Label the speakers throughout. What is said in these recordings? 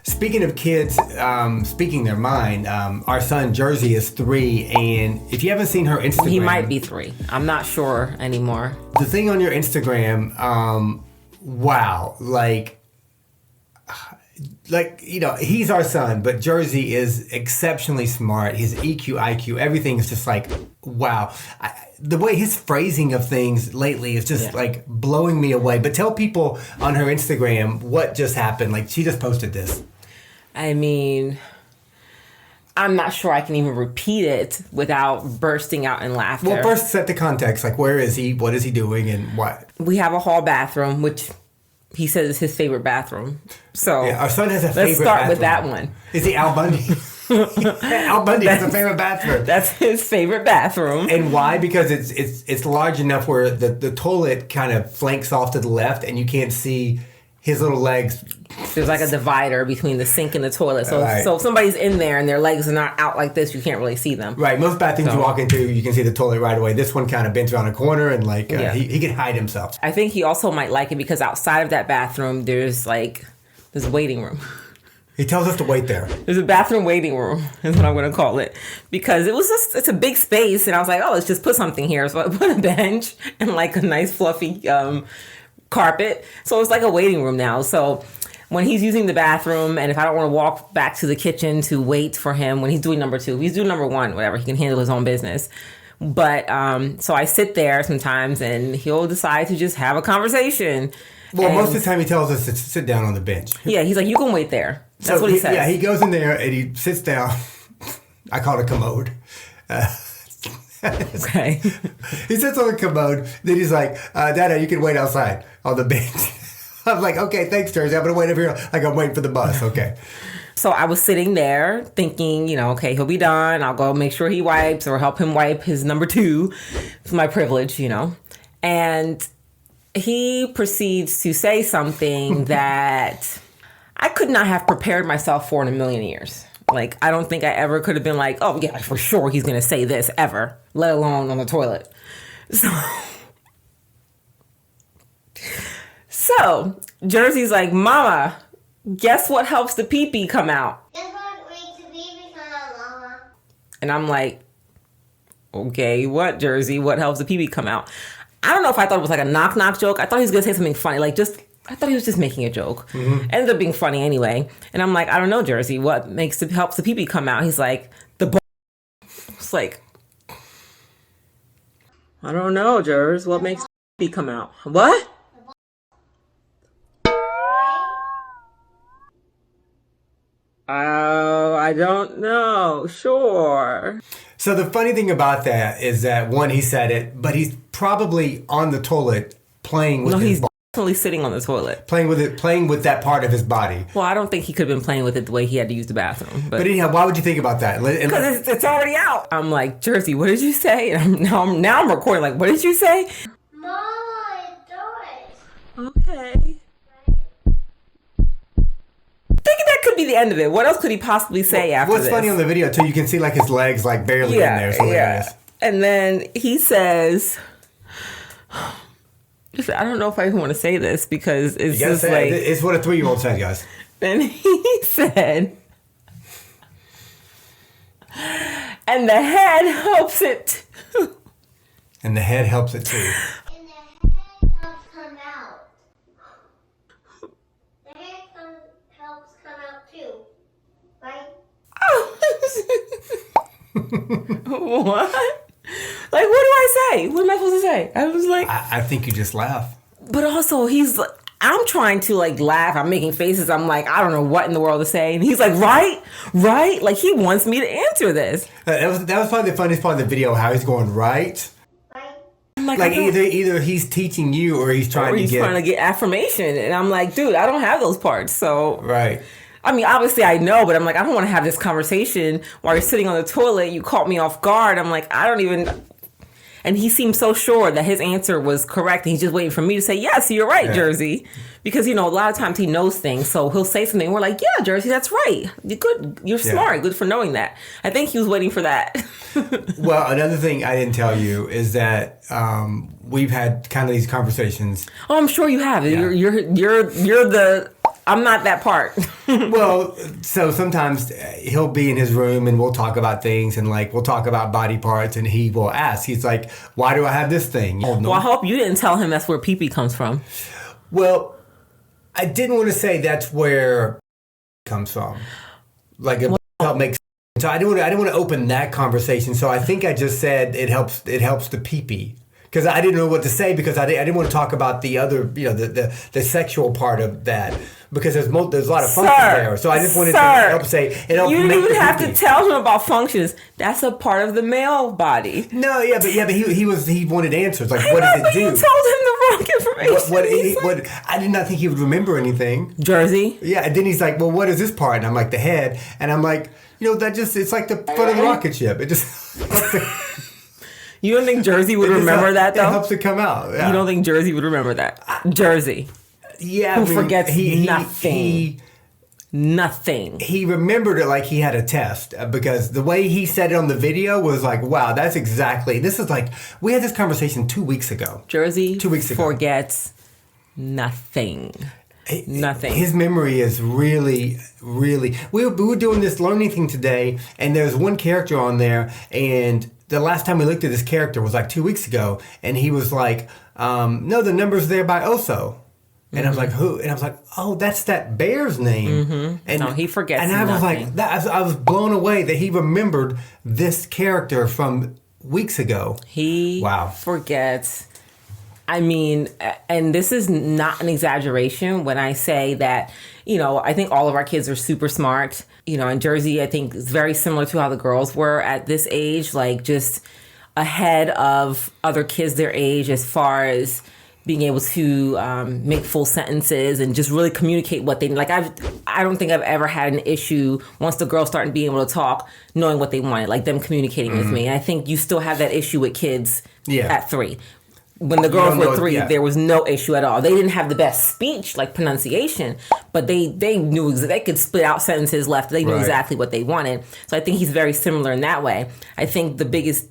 Speaker 1: Speaking of kids, speaking their mind, our son Jersey is 3, and if you haven't seen her Instagram...
Speaker 2: He might be 3. I'm not sure anymore.
Speaker 1: The thing on your Instagram, wow, like, you know, he's our son, but Jersey is exceptionally smart. His EQ, IQ, everything is just like, wow. The way his phrasing of things lately is just like blowing me away. But tell people on her Instagram what just happened. Like, she just posted this.
Speaker 2: I mean, I'm not sure I can even repeat it without bursting out in laughter.
Speaker 1: Well, first set the context. Like, where is he? What is he doing? And what?
Speaker 2: We have a hall bathroom, which he says is his favorite bathroom. So
Speaker 1: yeah, our son has a favorite
Speaker 2: let's start
Speaker 1: bathroom.
Speaker 2: with that one.
Speaker 1: Is he Al Bundy? Al Bundy has a favorite bathroom.
Speaker 2: That's his favorite bathroom.
Speaker 1: And why? Because it's large enough where the toilet kind of flanks off to the left and you can't see his little legs.
Speaker 2: There's like a divider between the sink and the toilet. So,
Speaker 1: right.
Speaker 2: So if somebody's in there and their legs are not out like this, you can't really see them.
Speaker 1: Right. Most bathrooms you walk into, you can see the toilet right away. This one kind of bends around a corner and like he can hide himself.
Speaker 2: I think he also might like it because outside of that bathroom, there's a waiting room.
Speaker 1: He tells us to wait there.
Speaker 2: There's a bathroom waiting room, is what I'm going to call it. Because it's a big space. And I was like, oh, let's just put something here. So I put a bench and like a nice fluffy carpet. So it's like a waiting room now. So when he's using the bathroom and if I don't want to walk back to the kitchen to wait for him when he's doing number 2, if he's doing number 1, whatever, he can handle his own business. But so I sit there sometimes and he'll decide to just have a conversation.
Speaker 1: Well, most of the time he tells us to sit down on the bench.
Speaker 2: Yeah, he's like, you can wait there. That's what he says.
Speaker 1: Yeah, he goes in there and he sits down. I call it a commode.
Speaker 2: Okay.
Speaker 1: He sits on the commode. Then he's like, Dada, you can wait outside on the bench. I'm like, okay, thanks, Jersey. I'm going to wait over here. Like, I'm waiting for the bus. Okay.
Speaker 2: So I was sitting there thinking, okay, he'll be done. I'll go make sure he wipes or help him wipe his number 2. It's my privilege, And he proceeds to say something that I could not have prepared myself for in a million years. Like, I don't think I ever could have been like, oh, yeah, for sure he's going to say this ever, let alone on the toilet. So Jersey's like, Mama, guess what helps the pee-pee come out?
Speaker 3: Guess what makes the pee-pee come out, Mama?
Speaker 2: And I'm like, okay, what, Jersey? What helps the pee-pee come out? I don't know if I thought it was like a knock-knock joke. I thought he was going to say something funny, I thought he was just making a joke. Mm-hmm. Ended up being funny anyway. And I'm like, I don't know, Jersey. What helps the pee-pee come out? He's like, It's like, I don't know, Jersey. What makes the pee-pee come out? What? I don't know. Sure.
Speaker 1: So the funny thing about that is that, one, he said it, but he's probably on the toilet playing with his ball.
Speaker 2: Definitely sitting on the toilet.
Speaker 1: Playing with that part of his body.
Speaker 2: Well, I don't think he could have been playing with it the way he had to use the bathroom. But
Speaker 1: anyhow, why would you think about that?
Speaker 2: Because it's already out. I'm like, Jersey, what did you say? And now I'm recording like, what did you say?
Speaker 3: Mama, do it.
Speaker 2: Okay. I think that could be the end of it. What else could he possibly say after this?
Speaker 1: What's funny on the video, too, you can see like his legs like barely in there. It's hilarious.
Speaker 2: And then he says... I don't know if I even want to say this because it's just like...
Speaker 1: It's what a 3-year-old said, guys.
Speaker 2: And he said... And the head helps it too.
Speaker 1: And the head helps it too.
Speaker 3: And the head helps come out. The head helps come out too. Right?
Speaker 2: What? Like, what do I say? What am I supposed to say? I was like...
Speaker 1: I think you just laugh.
Speaker 2: But also, he's like... I'm trying to, like, laugh. I'm making faces. I'm like, I don't know what in the world to say. And he's like, right? Like, he wants me to answer this.
Speaker 1: That was probably the funniest part of the video, how he's going, right?
Speaker 2: I'm
Speaker 1: like either he's teaching you or he's trying to get
Speaker 2: affirmation. And I'm like, dude, I don't have those parts. So...
Speaker 1: Right.
Speaker 2: I mean, obviously I know, but I'm like, I don't want to have this conversation while you're sitting on the toilet. You caught me off guard. I'm like, I don't even... And he seemed so sure that his answer was correct. And he's just waiting for me to say, yes, you're right, Jersey. Because, a lot of times he knows things. So he'll say something. And we're like, yeah, Jersey, that's right. You're good. You're smart. Good for knowing that. I think he was waiting for that.
Speaker 1: Well, another thing I didn't tell you is that we've had kind of these conversations.
Speaker 2: Oh, I'm sure you have. Yeah. You're the I'm not that part.
Speaker 1: Well, so sometimes he'll be in his room and we'll talk about things and like we'll talk about body parts and he will ask. He's like, "Why do I have this thing?"
Speaker 2: Well, I hope you didn't tell him that's where pee-pee comes from.
Speaker 1: Well, I didn't want to say that's where it comes from. Like it makes. So I didn't want to open that conversation. So I think I just said it helps the pee-pee. Because I didn't know what to say because I didn't want to talk about the other, the sexual part of that because there's a lot of functions there. So I just wanted to help say it helps.
Speaker 2: You didn't even have to tell him about functions. That's a part of the male body.
Speaker 1: No, but he wanted answers. Like, what does it do?
Speaker 2: You told him the wrong information.
Speaker 1: What I did not think he would remember anything.
Speaker 2: Jersey.
Speaker 1: Yeah, and then he's like, "Well, what is this part?" And I'm like, "The head." And I'm like, it's like the front of the rocket ship. It just.
Speaker 2: You don't think Jersey would remember that, though?
Speaker 1: It helps it come out. Yeah.
Speaker 2: You don't think Jersey would remember that? Jersey.
Speaker 1: Yeah.
Speaker 2: Who forgets nothing. Nothing.
Speaker 1: He remembered it like he had a test because the way he said it on the video was like, wow, that's exactly. This is like, we had this conversation 2 weeks ago.
Speaker 2: Jersey
Speaker 1: 2 weeks ago.
Speaker 2: Forgets nothing. Nothing.
Speaker 1: His memory is really, really. We were doing this learning thing today, and there's one character on there, and the last time we looked at this character was like 2 weeks ago, and he was like, no, the number's there by Oso. And I was like, who? And I was like, oh, that's that bear's name.
Speaker 2: Mm-hmm. And no, he forgets
Speaker 1: and I was like, I was blown away that he remembered this character from weeks ago.
Speaker 2: He forgets. I mean, and this is not an exaggeration when I say that, I think all of our kids are super smart. And Jersey, I think, is very similar to how the girls were at this age, like just ahead of other kids their age as far as being able to make full sentences and just really communicate what they like. I don't think I've ever had an issue once the girls started being able to talk, knowing what they wanted, like them communicating with me. And I think you still have that issue with kids at 3. When the girls were 3, there was no issue at all. They didn't have the best speech, like pronunciation, but they knew they could split out sentences left. They knew exactly what they wanted. So I think he's very similar in that way. I think the biggest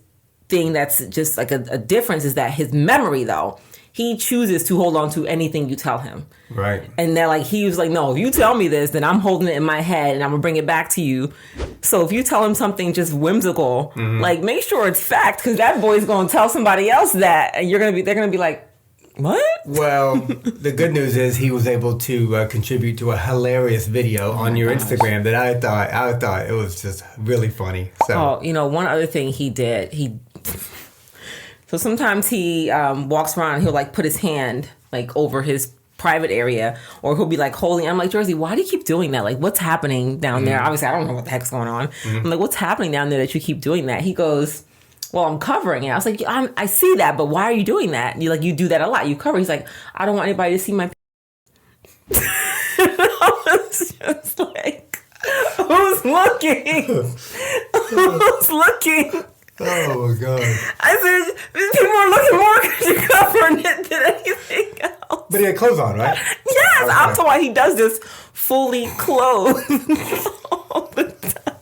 Speaker 2: thing that's just like a difference is that his memory, though, he chooses to hold on to anything you tell him.
Speaker 1: Right.
Speaker 2: And that he was like, no, if you tell me this, then I'm holding it in my head and I'm going to bring it back to you. So if you tell him something just whimsical, make sure it's fact, because that boy's going to tell somebody else that, and they're going to be like, what?
Speaker 1: Well, the good news is he was able to contribute to a hilarious video on your Instagram that I thought it was just really funny. So,
Speaker 2: one other thing he did, so sometimes he walks around and he'll put his hand over his private area, or he'll be holding. I'm like, Jersey, why do you keep doing that? What's happening down there? Obviously, I don't know what the heck's going on. I'm like, what's happening down there that you keep doing that? He goes, well, I'm covering it. I was like, I see that, but why are you doing that? And you do that a lot. You cover. He's like, I don't want anybody to see my. I was just like, who's looking? Who's looking?
Speaker 1: Oh my God!
Speaker 2: I said, people are looking more because you're covering it than anything else.
Speaker 1: But he had clothes on, right?
Speaker 2: Yes, okay. I'm talking why he does this fully clothed all the time.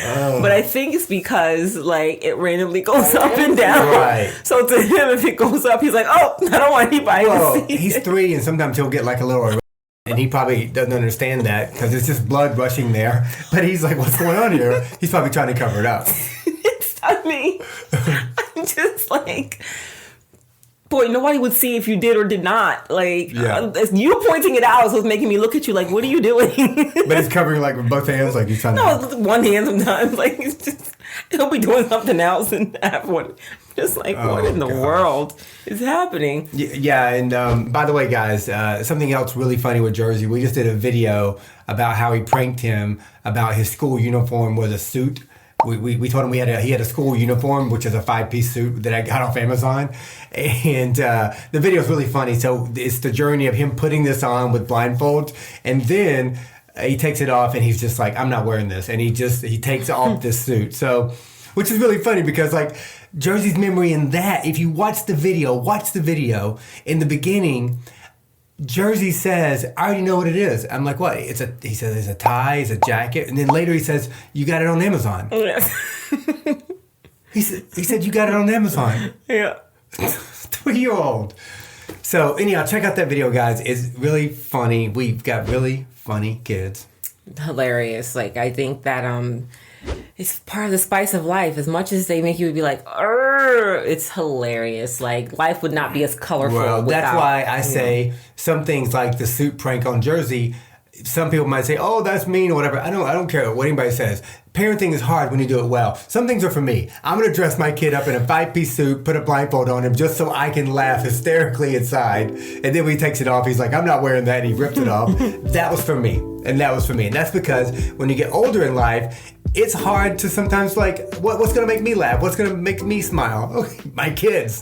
Speaker 2: Oh. But I think it's because it randomly goes up and down.
Speaker 1: Right.
Speaker 2: So to him, if it goes up, he's like, oh, I don't want anybody to see.
Speaker 1: He's 3, and sometimes he'll get a little. And he probably doesn't understand that because it's just blood rushing there. But he's like, what's going on here? He's probably trying to cover it up.
Speaker 2: I'm just boy, nobody would see if you did or did not. You pointing it out was making me look at you what are you doing?
Speaker 1: But he's covering with both hands, he's trying to.
Speaker 2: No, one hand sometimes. He'll be doing something else and have one. Just what in the world is happening?
Speaker 1: Yeah, and by the way, guys, something else really funny with Jersey. We just did a video about how he pranked him about his school uniform was a suit. We told him he had a school uniform, which is a 5-piece suit that I got off Amazon. And the video is really funny. So it's the journey of him putting this on with blindfolds. And then he takes it off and he's just like, I'm not wearing this. And he takes off this suit. So, which is really funny because Jersey's memory in that, if you watch the video, in the beginning, Jersey says, I already know what it is. I'm like, what? He says it's a tie, it's a jacket. And then later he says, you got it on Amazon.
Speaker 2: Yes.
Speaker 1: He said, you got it on Amazon.
Speaker 2: Yeah.
Speaker 1: 3-year-old. So anyhow, check out that video, guys. It's really funny. We've got really funny kids.
Speaker 2: Hilarious. Like, I think that it's part of the spice of life. As much as they make you be like, it's hilarious. Like, life would not be as colorful.
Speaker 1: Well, that's why I say some things like the suit prank on Jersey. Some people might say, "Oh, that's mean" or whatever. I don't care what anybody says. Parenting is hard when you do it well. Some things are for me. I'm going to dress my kid up in a 5-piece suit, put a blindfold on him just so I can laugh hysterically inside. And then when he takes it off, he's like, "I'm not wearing that." And he rips it off. That was for me. And that was for me. And that's because when you get older in life, it's hard to sometimes like, what's going to make me laugh? What's going to make me smile? Okay, my kids.